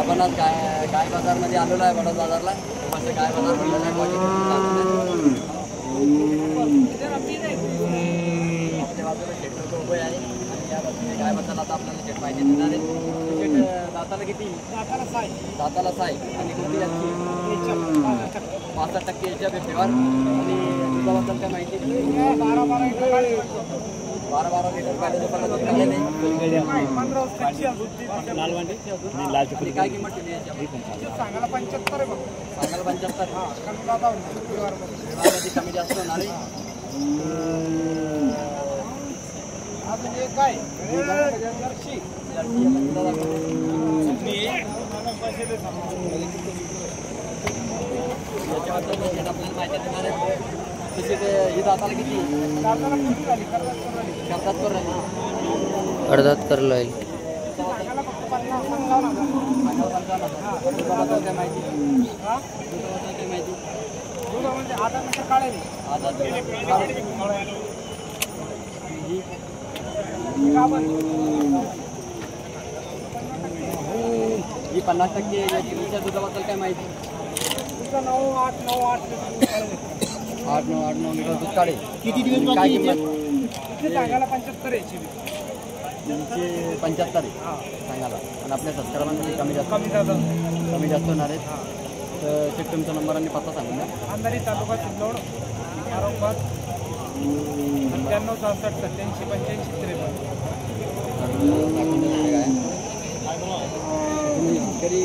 आपण आज गाय बाजारमध्ये आलेलो आहे, वडोद बाजारला. असं गाय बाजार भरलेला आहे. आपल्या बाजूला शेट लोक उभे आहे आणि या बाजूने गाय बाजारला आता आपल्याला शेट माहिती देणार आहे. शेट दाताला किती? दाताला साय आणि कोणती याची 65% याच्या पेपरवर. आणि दुधाबद्दल काय माहिती? 12 लिटर पाहिजे दुकानात दूध काढले नाही. आणि काय किंमत ठेवली याची? सांगायला 75 आहे. सांगायला 75. कमी जास्त होणार आहे. अजून एक काय जर्सी आपल्याला माहिती देणार आहे. ही दाताला किती? अर्धात करला येईल. काय माहिती? ही 50% याच्या दुधाबद्दल काय माहिती? 8-9 लिटर दूध काढेल. किती दिवस? काय किंमत? सांगायला 75 आहे. 75 आहे सांगायला. पण आपल्या सबस्क्रायबरांमध्ये कमी जास्त होणार आहेत. तर शेट तुमचा नंबर आणि पत्ता सांगून द्या. अंधारी तालुका सिल्लोड, औरंगाबाद 9767 87 85 53. शेतकरी